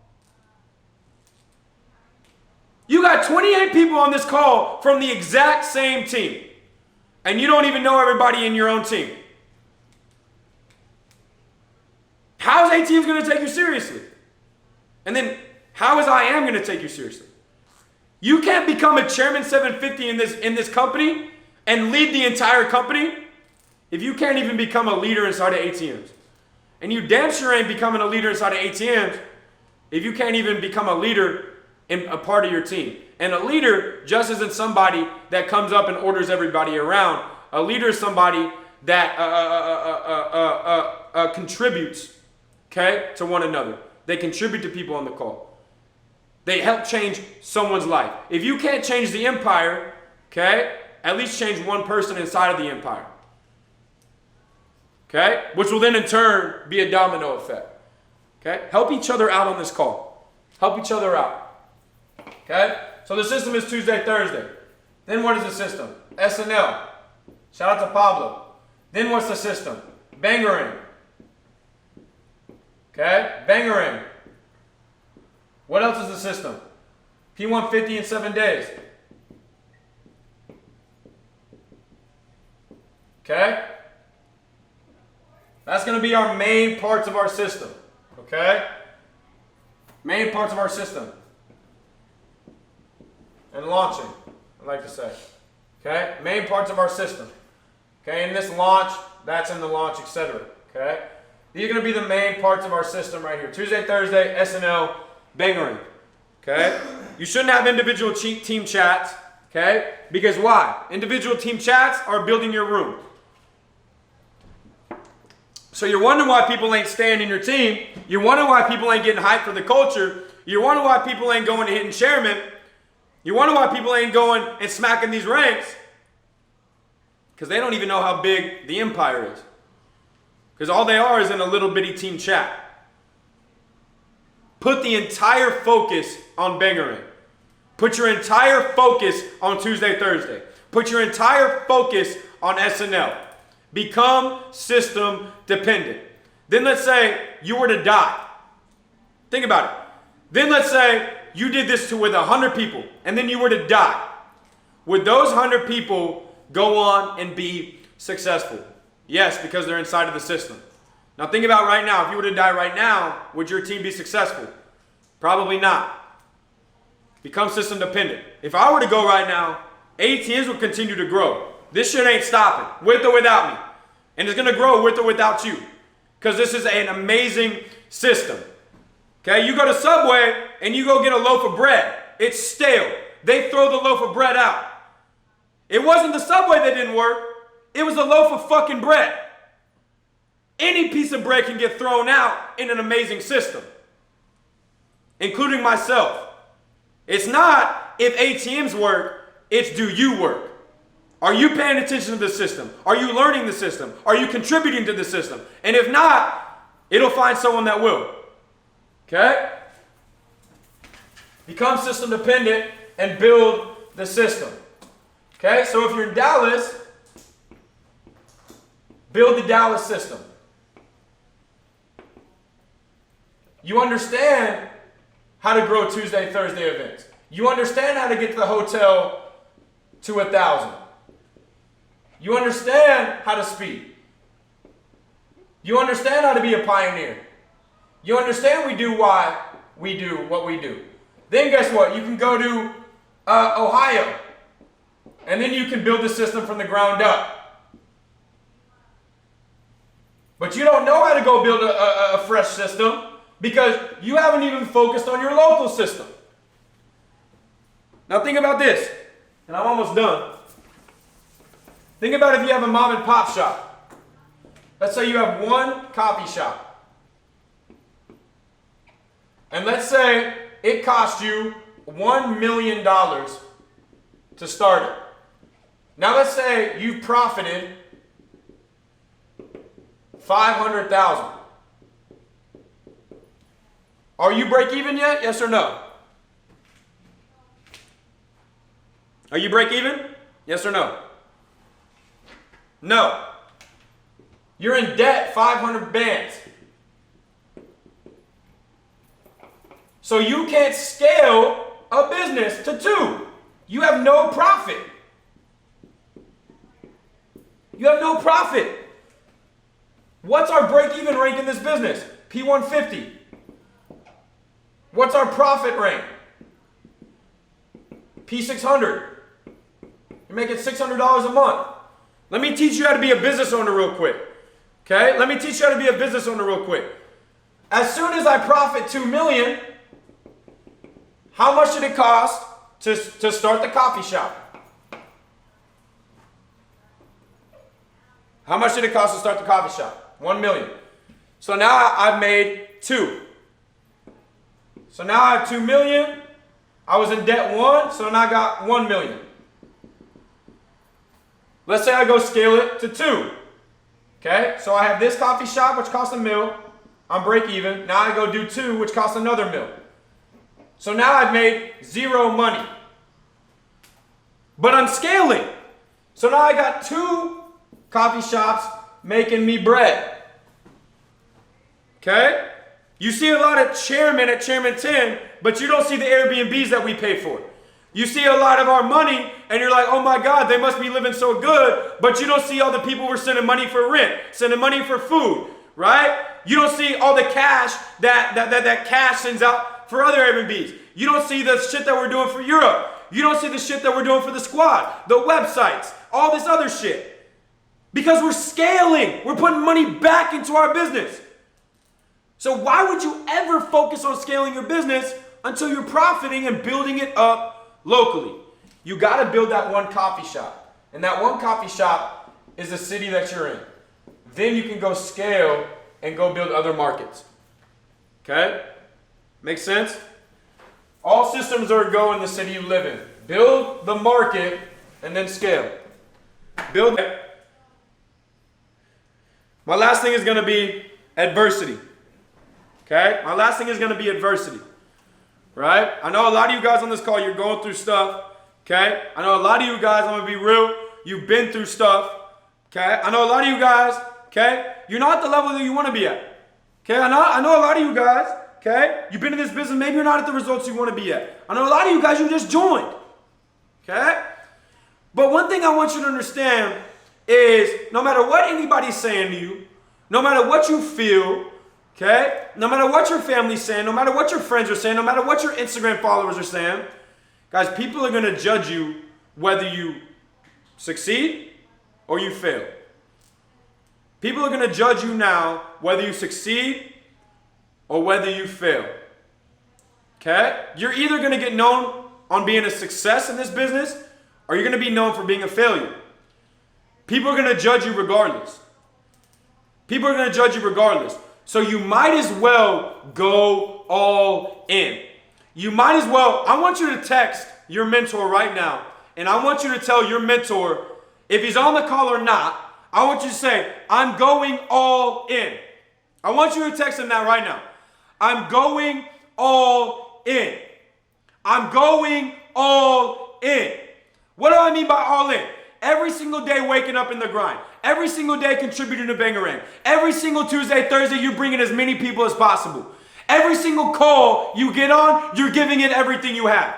You got 28 people on this call from the exact same team, and you don't even know everybody in your own team. How is ATMs going to take you seriously? And then how is IAM going to take you seriously? You can't become a chairman 750 in this company and lead the entire company if you can't even become a leader inside of ATMs. And you damn sure ain't becoming a leader inside of ATMs if you can't even become a leader in a part of your team. And a leader just isn't somebody that comes up and orders everybody around. A leader is somebody that contributes, okay, to one another. They contribute to people on the call. They help change someone's life. If you can't change the empire, okay, at least change one person inside of the empire. Okay? Which will then in turn be a domino effect. Okay? Help each other out on this call. Help each other out. Okay? So the system is Tuesday, Thursday. Then what is the system? SNL. Shout out to Pablo. Then what's the system? Bangarang. Okay? Bangarang. What else is the system? P150 in 7 days. Okay? That's going to be our main parts of our system. Okay? Main parts of our system. And launching, I like to say. Okay? Main parts of our system. Okay? In this launch, that's in the launch, etc. Okay? These are going to be the main parts of our system right here. Tuesday, Thursday, SNL, Bangarang. Okay? You shouldn't have individual team chats. Okay? Because why? Individual team chats are building your room. So you're wondering why people ain't staying in your team. You're wondering why people ain't getting hyped for the culture. You're wondering why people ain't going to hitting chairman. You wonder why people ain't going and smacking these ranks. Because they don't even know how big the empire is. Because all they are is in a little bitty team chat. Put the entire focus on Bangarang. Put your entire focus on Tuesday, Thursday. Put your entire focus on SNL. Become system dependent. Then let's say you were to die. Think about it. Then let's say you did this with 100 people and then you were to die. Would those 100 people go on and be successful? Yes, because they're inside of the system. Now think about right now, if you were to die right now, would your team be successful? Probably not. Become system dependent. If I were to go right now, ATMs will continue to grow. This shit ain't stopping, with or without me. And it's gonna grow with or without you. Because this is an amazing system. Okay, you go to Subway and you go get a loaf of bread. It's stale. They throw the loaf of bread out. It wasn't the Subway that didn't work. It was a loaf of fucking bread. Any piece of bread can get thrown out in an amazing system, including myself. It's not if ATMs work, it's do you work. Are you paying attention to the system? Are you learning the system? Are you contributing to the system? And if not, it'll find someone that will. Okay? Become system dependent and build the system. Okay? So if you're in Dallas, build the Dallas system. You understand how to grow Tuesday, Thursday events. You understand how to get to the hotel to 1,000. You understand how to speak. You understand how to be a pioneer. You understand we do why we do what we do. Then guess what? You can go to Ohio. And then you can build the system from the ground up. But you don't know how to go build a fresh system because you haven't even focused on your local system. Now think about this, and I'm almost done. Think about if you have a mom and pop shop. Let's say you have one coffee shop. And let's say it cost you $1 million to start it. Now let's say you profited $500,000. Are you break even yet? Yes or no? Are you break even? Yes or no? No. You're in debt 500 bands. So you can't scale a business to 2. You have no profit. You have no profit. What's our break-even rank in this business? P150. What's our profit rank? P600. You're making $600 a month. Let me teach you how to be a business owner real quick. Okay? Let me teach you how to be a business owner real quick. As soon as I profit $2 million, how much did it cost to start the coffee shop? How much did it cost to start the coffee shop? $1 million. So now I've made 2. So now I have 2 million. I was in debt 1, so now I got 1 million. Let's say I go scale it to 2. Okay, so I have this coffee shop, which costs $1 million. I'm break even. Now I go do 2, which costs another $1 million. So now I've made 0 money. But I'm scaling. So now I got 2 coffee shops making me bread. Okay? You see a lot of chairmen at Chairman 10, but you don't see the Airbnbs that we pay for. You see a lot of our money, and you're like, oh my God, they must be living so good, but you don't see all the people we're sending money for rent, sending money for food, right? You don't see all the cash that cash sends out for other Airbnbs. You don't see the shit that we're doing for Europe. You don't see the shit that we're doing for the squad, the websites, all this other shit. Because we're scaling. We're putting money back into our business. So why would you ever focus on scaling your business until you're profiting and building it up locally? You got to build that one coffee shop. And that one coffee shop is the city that you're in. Then you can go scale and go build other markets. Okay? Makes sense? All systems are a go in the city you live in. Build the market and then scale. Build it. My last thing is going to be adversity. Okay? My last thing is going to be adversity. Right? I know a lot of you guys on this call, you're going through stuff. Okay? I know a lot of you guys, I'm going to be real, you've been through stuff. Okay? I know a lot of you guys, okay? You're not at the level that you want to be at. Okay? I know a lot of you guys, okay? You've been in this business, maybe you're not at the results you want to be at. I know a lot of you guys, you just joined. Okay? But one thing I want you to understand is no matter what anybody's saying to you, no matter what you feel, okay, no matter what your family's saying, no matter what your friends are saying, no matter what your Instagram followers are saying, guys, people are going to judge you whether you succeed or you fail. People are going to judge you now whether you succeed or whether you fail. Okay? You're either going to get known on being a success in this business or you're going to be known for being a failure. People are going to judge you regardless. People are going to judge you regardless. So you might as well go all in. You might as well, I want you to text your mentor right now, and I want you to tell your mentor, if he's on the call or not, I want you to say, I'm going all in. I want you to text him that right now. I'm going all in. I'm going all in. What do I mean by all in? Every single day waking up in the grind. Every single day contributing to Bangarang. Every single Tuesday, Thursday, you bring in as many people as possible. Every single call you get on, you're giving it everything you have.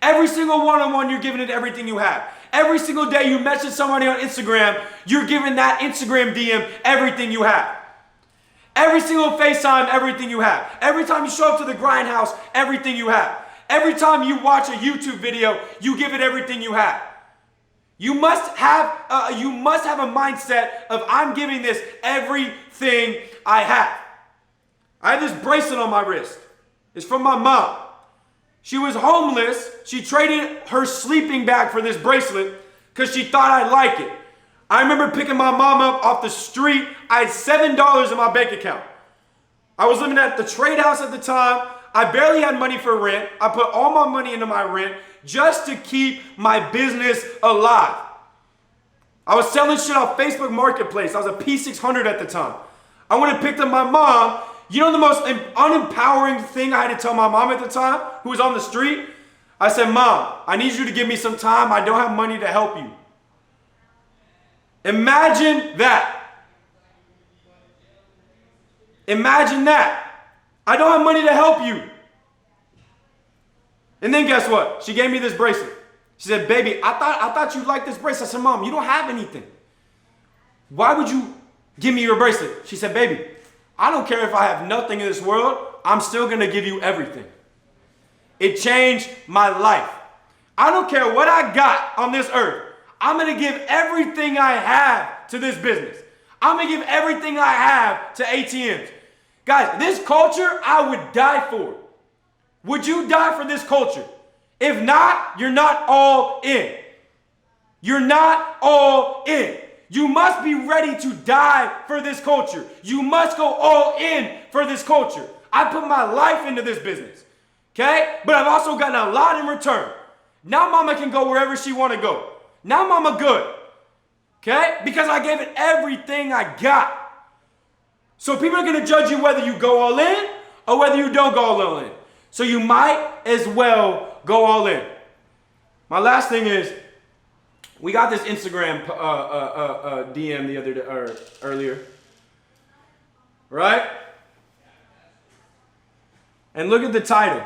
Every single one-on-one, you're giving it everything you have. Every single day you message somebody on Instagram, you're giving that Instagram DM everything you have. Every single FaceTime, everything you have. Every time you show up to the grind house, everything you have. Every time you watch a YouTube video, you give it everything you have. You must have a mindset of I'm giving this everything I have. I have this bracelet on my wrist. It's from my mom. She was homeless. She traded her sleeping bag for this bracelet because she thought I'd like it. I remember picking my mom up off the street. I had $7 in my bank account. I was living at the trade house at the time. I barely had money for rent. I put all my money into my rent just to keep my business alive. I was selling shit off Facebook Marketplace. I was a P600 at the time. I went and picked up my mom. You know the most unempowering thing I had to tell my mom at the time, who was on the street? I said, Mom, I need you to give me some time. I don't have money to help you. Imagine that. Imagine that. I don't have money to help you. And then guess what? She gave me this bracelet. She said, baby, I thought you'd like this bracelet. I said, Mom, you don't have anything. Why would you give me your bracelet? She said, baby, I don't care if I have nothing in this world. I'm still going to give you everything. It changed my life. I don't care what I got on this earth. I'm going to give everything I have to this business. I'm going to give everything I have to ATMs. Guys, this culture, I would die for. Would you die for this culture? If not, you're not all in. You're not all in. You must be ready to die for this culture. You must go all in for this culture. I put my life into this business. Okay? But I've also gotten a lot in return. Now mama can go wherever she want to go. Now mama good. Okay? Because I gave it everything I got. So people are going to judge you whether you go all in or whether you don't go all in. So you might as well go all in. My last thing is, we got this Instagram DM the other day, or earlier, right? And look at the title.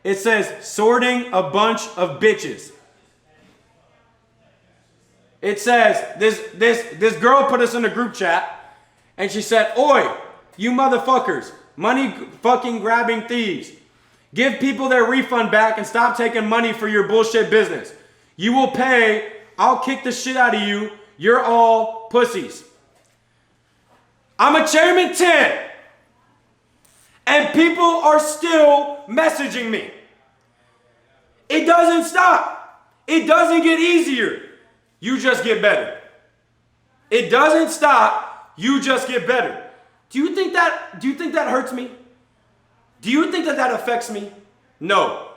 It says, sorting a bunch of bitches. It says, this girl put us in a group chat, and she said, oi, you motherfuckers, money fucking grabbing thieves. Give people their refund back and stop taking money for your bullshit business. You will pay. I'll kick the shit out of you. You're all pussies. I'm a chairman 10. And people are still messaging me. It doesn't stop. It doesn't get easier. You just get better. It doesn't stop. You just get better. Do you think that hurts me? Do you think that affects me? No.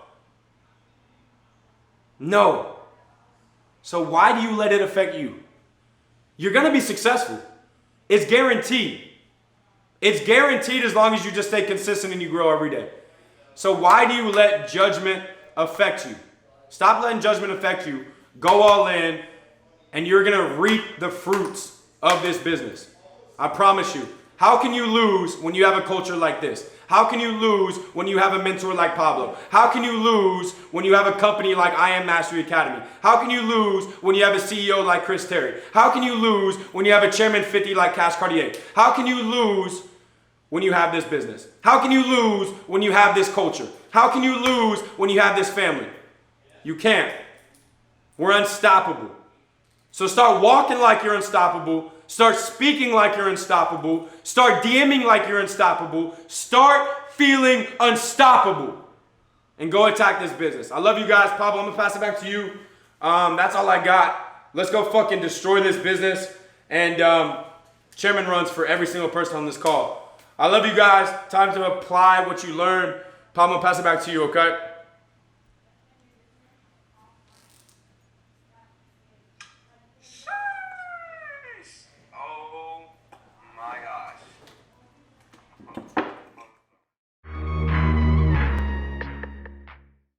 No. So why do you let it affect you? You're going to be successful. It's guaranteed. It's guaranteed as long as you just stay consistent and you grow every day. So why do you let judgment affect you? Stop letting judgment affect you. Go all in, and you're going to reap the fruits of this business. I promise you. How can you lose when you have a culture like this? How can you lose when you have a mentor like Pablo? How can you lose when you have a company like I Am Mastery Academy? How can you lose when you have a CEO like Chris Terry? How can you lose when you have a Chairman 50 like Cash Cartier? How can you lose when you have this business? How can you lose when you have this culture? How can you lose when you have this family? You can't. We're unstoppable. So start walking like you're unstoppable. Start speaking like you're unstoppable. Start DMing like you're unstoppable. Start feeling unstoppable. And go attack this business. I love you guys. Pablo, I'm going to pass it back to you. That's all I got. Let's go fucking destroy this business. And Chairman runs for every single person on this call. I love you guys. Time to apply what you learned. Pablo, I'm going to pass it back to you, okay?